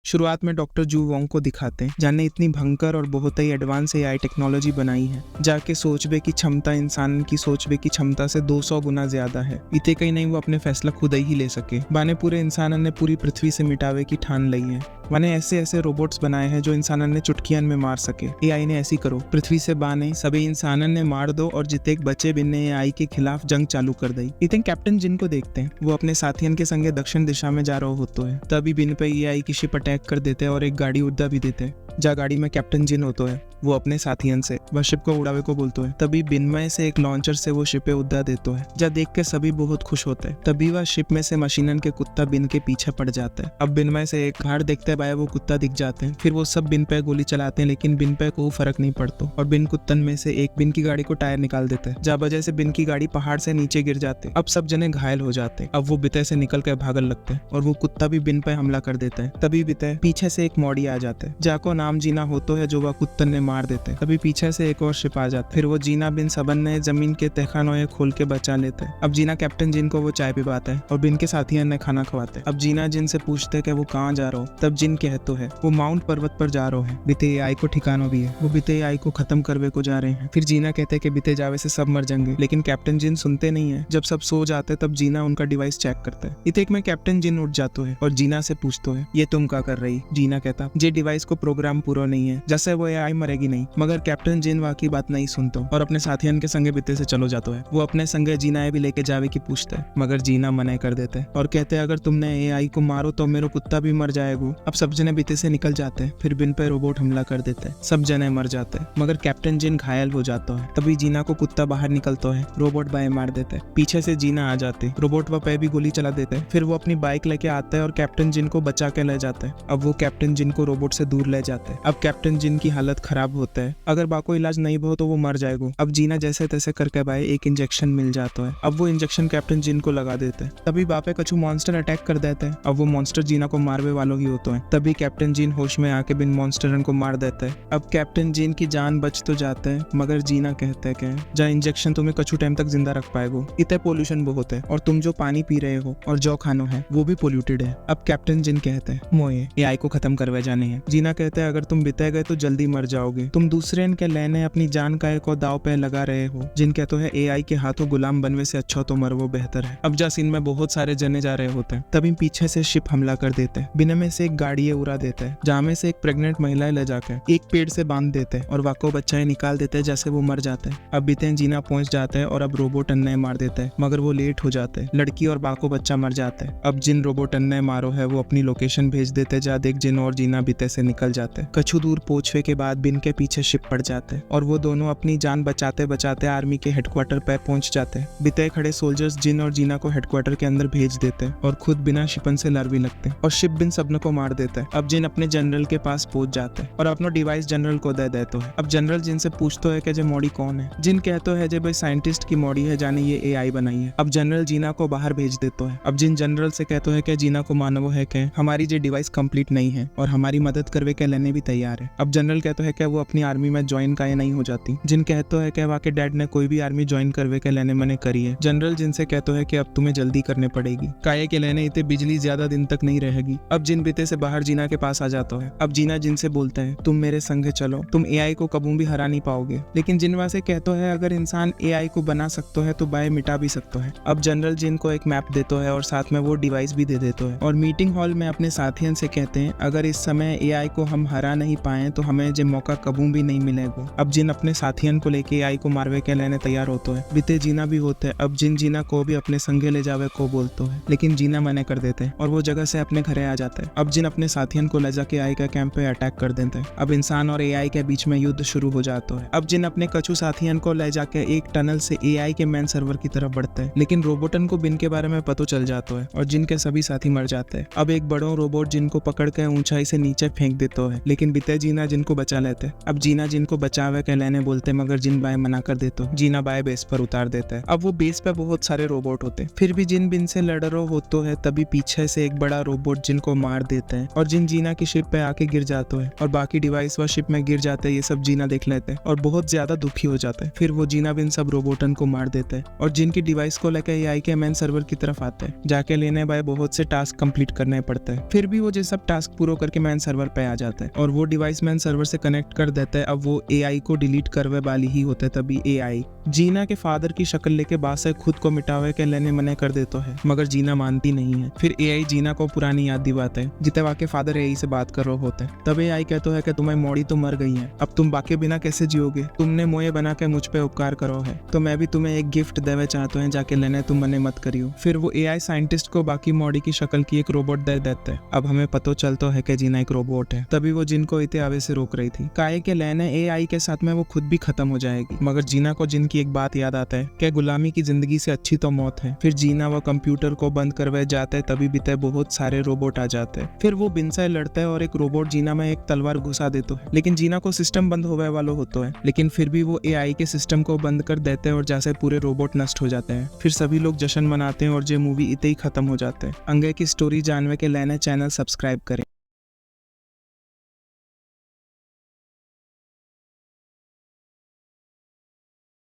शुरुआत में डॉक्टर जू वोंग को दिखाते हैं, जाने इतनी भयंकर और बहुत ही एडवांस एआई टेक्नोलॉजी बनाई है, जाके सोचबे की क्षमता इंसान की सोचबे की क्षमता से 200 गुना ज्यादा है। इतने कहीं नहीं वो अपने फैसला खुद ही ले सके। बाने पूरे इंसानन ने पूरी पृथ्वी से मिटावे की ठान ली है। माने ऐसे ऐसे रोबोट्स बनाए हैं जो इंसानन ने चुटकियन में मार सके। एआई ने ऐसी करो, पृथ्वी से बाने सभी इंसानन ने मार दो और जिते एक बच्चे बिन्ने एआई के खिलाफ जंग चालू कर दी। इतने कैप्टन जिन को देखते हैं, वो अपने साथियन के संगे दक्षिण दिशा में जा रहे होते हैं। तभी बिन पे एआई की शिप अटैक कर देते हैं और एक गाड़ी उड़ा भी देते हैं। जा गाड़ी में कैप्टन जिन होते है, वो अपने साथियन से वह शिप को उड़ावे को बोलते है। तभी बिनमय से एक लॉन्चर से वो शिपे उड़ा देते है। जा देख के सभी बहुत खुश होते हैं। तभी वह शिप में से मशीनन के कुत्ता बिन के पीछे पड़ जाता है। अब बिनमय से एक घाट देखते बाय वो कुत्ता दिख जाते हैं। फिर वो सब बिन पे गोली चलाते हैं, लेकिन बिन पे को फर्क नहीं पड़ता और बिन कुत्तन में से एक बिन की गाड़ी को टायर निकाल देते हैं। जा वजह से बिन की गाड़ी पहाड़ से नीचे गिर जाते। अब सब जने घायल हो जाते। अब वो बिते से निकल कर भागल लगते हैं और वो कुत्ता भी बिन पे हमला कर देता है। तभी बिते पीछे से एक मॉडी आ जाते हैं, जाको नाम जीना होतो है, जो वह कुत्तन ने मार देते। तभी पीछे से एक और शिप आ जाती। फिर वो जीना बिन सबन ने जमीन के तहखानों खोल के बचा लेते। अब जीना कैप्टन जिन को वो चाय पिलाता है और बिन के साथियों ने खाना खवाते। अब जीना जिन से पूछते कि वो कहाँ जा रहा हो। तब जिन कहते है वो माउंट पर्वत पर जा रहे हैं। बीते एआई को ठिकाना भी है, वो बीते एआई को खत्म करवे को जा रहे हैं। फिर जीना कहते हैं कि बीते जावे से सब मर जाएंगे, लेकिन कैप्टन जिन सुनते नहीं है। जब सब सो जाते तब जीना उनका डिवाइस चेक करता है। इतने में कैप्टन जिन उठ जाते है और जीना से पूछते है ये तुम क्या कर रही। जीना कहता जे डिवाइस को प्रोग्राम पूरा नहीं है, जैसे वो एआई मरेगी नहीं। मगर कैप्टन जिन वाकी बात नहीं सुनता और अपने साथियन के संगे बीते से चलो जाता है। वो अपने संगे जीना भी लेके जावे की पूछता है, मगर जीना मना कर देते हैं और कहते हैं अगर तुमने एआई को मारो तो मेरा कुत्ता भी मर जाएगा। अब सब जने बीते से निकल जाते हैं। फिर बिन पे रोबोट हमला कर देते हैं, सब जने मर जाते हैं, मगर कैप्टन जिन घायल हो जाता है। तभी जीना को कुत्ता बाहर निकलता है, रोबोट बाय मार देते हैं। पीछे से जीना आ जाते, रोबोट वह पे भी गोली चला देते हैं। फिर वो अपनी बाइक लेके आता है और कैप्टन जिन को बचा के ले जाता है। अब वो कैप्टन जिन को रोबोट से दूर ले जाते हैं। अब कैप्टन जिन की हालत खराब होता है, अगर बाको इलाज नहीं हो तो वो मर जाएगा। अब जीना जैसे तैसे करके बाय एक इंजेक्शन मिल जाता है। अब वो इंजेक्शन कैप्टन जिन को लगा देते हैं। तभी बापे कछु मॉन्स्टर अटैक कर देते हैं। अब वो मॉन्स्टर जीना को मारवे वालों ही होते हैं। तभी कैप्टन जिन होश में आके बिन मॉन्स्टरन को मार देता है। अब कैप्टन जिन की जान बच तो जाता है, मगर जीना कहते हैं कि जा इंजेक्शन तुम्हें कछु टाइम तक जिंदा रख पाएगो। इतने पोल्यूशन बहुत है और तुम जो पानी पी रहे हो और जो खानो है वो भी पोल्यूटेड है। अब कैप्टन जिन कहते हैं मोए एआई को खत्म करवे जाने हैं। जीना कहते हैं अगर तुम बिते गए तो जल्दी मर जाओगे। तुम दूसरे के लेने अपनी जान का एक दाव पे लगा रहे हो। जिन कहते हैं एआई के हाथों गुलाम बनवे से अच्छा तो मरवो बेहतर है। अब जा सीन में बहुत सारे जने जा रहे होते हैं। तभी पीछे से शिप हमला कर देते हैं। बिना में से एक गाड़ी उड़ा देते हैं, जहाँ में से एक प्रेग्नेंट महिला ले जाकर एक पेड़ से बांध देते हैं और वाको बच्चा निकाल देते हैं, जैसे वो मर जाते हैं। अब बीते जीना पहुंच जाते हैं और अब रोबोट अन्य मार देते हैं, मगर वो लेट हो जाते हैं। लड़की और बाको बच्चा मर जाते हैं। अब जिन रोबोट अन्य मारो है वो अपनी लोकेशन भेज देते, जा देख जिन और जीना बीते से निकल जाते। कछु दूर पहुंचने के बाद बिन के पीछे शिप पड़ जाते हैं और वो दोनों अपनी जान बचाते बचाते आर्मी के हेडक्वार्टर पे पहुंच जाते हैं। बीते खड़े सोल्जर्स जिन और जीना को हेडक्वार्टर के अंदर भेज देते हैं और खुद बिना शिपन से लड़ भी लगते हैं और शिप बिन सबने को मार देता है। अब जिन अपने जनरल के पास पहुंच जाते हैं और अपना डिवाइस जनरल को दे देते हैं। अब जनरल जिन से पूछते है कि जे मॉडी कौन है। जिन कहते है जे भाई साइंटिस्ट की मॉडी है, जाने ये एआई बनाई है। अब जनरल जीना को बाहर भेज देते है। अब जिन जनरल से कहते है कि जीना को मानवो है कि हमारी जो डिवाइस कंप्लीट नहीं है और हमारी मदद करवे के लेने भी तैयार है। अब जनरल कहते है कि वो अपनी आर्मी में ज्वाइन काहे नहीं हो जाती। जिन कहते है कि वाके डैड ने कोई भी आर्मी ज्वाइन करवे के लेने मैंने करी है। जनरल जिनसे कहते है कि अब तुम्हें जल्दी करने पड़ेगी, काहे के लेने इतने बिजली ज्यादा दिन तक नहीं रहेगी। अब जिन बीते से बाहर जीना के पास आ जाता है। अब जीना जिनसे बोलते हैं तुम मेरे संगे चलो, तुम एआई को कबू भी हरा नहीं पाओगे। लेकिन जिन वहां से कहते है अगर इंसान एआई को बना सकता है तो बाय मिटा भी सकता है। अब जनरल जिन को एक मैप देता है और साथ में वो डिवाइस भी दे देता है और मीटिंग हॉल में अपने साथियों से कहते हैं अगर इस समय एआई को हम हरा नहीं पाए तो हमें जो मौका कबू भी नहीं मिलेगा। अब जिन अपने साथियों को लेके एआई को मारवे के लेने तैयार होते है। बीते जीना भी होते है। अब जिन जीना को भी अपने संगे ले जावे को बोलते है, लेकिन जीना मना कर देते हैं और वो जगह से अपने घरे आ जाते हैं। अब जिन अपने साथियों को ले जाके एआई का कैंप पे अटैक कर देते हैं। अब इंसान और एआई के बीच में युद्ध शुरू हो जाता है। अब जिन अपने कछु साथियों को ले जाके एक टनल से एआई के मेन सर्वर की तरफ बढ़ते हैं, लेकिन रोबोटन को बिन के बारे में पता चल जाता है और जिनके सभी साथी मर जाते हैं। अब एक बड़ो रोबोट जिनको पकड़ के ऊंचाई से नीचे फेंक देता है, लेकिन बीते जीना जिनको बचा लेते हैं। अब जीना जिनको बचावे के लेने बोलते मगर जिन बाय मना कर देते जीना बाय बेस पर उतार देता है। अब वो बेस पे बहुत सारे रोबोट होते हैं, फिर भी जिन बिन से लड़ रहे होते है तभी पीछे से एक बड़ा रोबोट जिनको मार देता है और जिन जीना की शिप पे आके गिर जाते हैं और बाकी डिवाइस व शिप में गिर जाते हैं। ये सब जीना देख लेते हैं और बहुत ज्यादा दुखी हो जाता है। फिर वो जीना बिन सब रोबोटन को मार देता है और जिनकी डिवाइस को लेकर एआई के मेन सर्वर की तरफ आता है। जाके लेने बाय बहुत से टास्क कंप्लीट करने पड़ते हैं, फिर भी वो ये सब टास्क पूरा करके मेन सर्वर पे आ जाता है और वो डिवाइस मेन सर्वर से कनेक्ट कर देता है। अब वो एआई को डिलीट करवे वाली ही होता है। तभी एआई जीना के फादर की शक्ल लेके बाद से खुद को मिटावे के लेने मना कर देता है मगर जीना मानती नहीं है। फिर एआई जीना को पुरानी याद दिवाता है जिते वाके फादर एआई से बात कर रहे होते हैं। तब एआई कहता है कि तुम्हें मौड़ी तो मर गई है, अब तुम बाके बिना कैसे जियोगे, तुमने मोए बना के मुझ पे उपकार करो है तो मैं भी तुम्हें एक गिफ्ट देवे चाहता हूँ, जाके लेने तुम मने मत करियो। फिर वो एआई साइंटिस्ट को बाकी मौड़ी की शक्ल की एक रोबोट दे देते हैं। अब हमें पता चलता है कि जीना एक रोबोट है। तभी वो जिनको इतने आवे से रोक रही थी काहे के लेने एआई के साथ में वो खुद भी खत्म हो जाएगी। मगर जीना को जिनकी एक बात याद आता है कि गुलामी की जिंदगी से अच्छी तो मौत है। फिर जीना वो कंप्यूटर को बंद करवे जाते हैं, तभी बीते बहुत सारे रोबोट आ जाते हैं। फिर वो बिन से लड़ता है और एक रोबोट जीना में एक तलवार घुसा देता है, लेकिन जीना को सिस्टम बंद होवे वाला होता है। लेकिन फिर भी वो एआई के सिस्टम को बंद कर देते हैं और जैसे पूरे रोबोट नष्ट हो जाते हैं। फिर सभी लोग जश्न मनाते हैं और ये मूवी इतने ही खत्म हो जाते हैं। आगे की स्टोरी जानने के लिए चैनल सब्सक्राइब करें।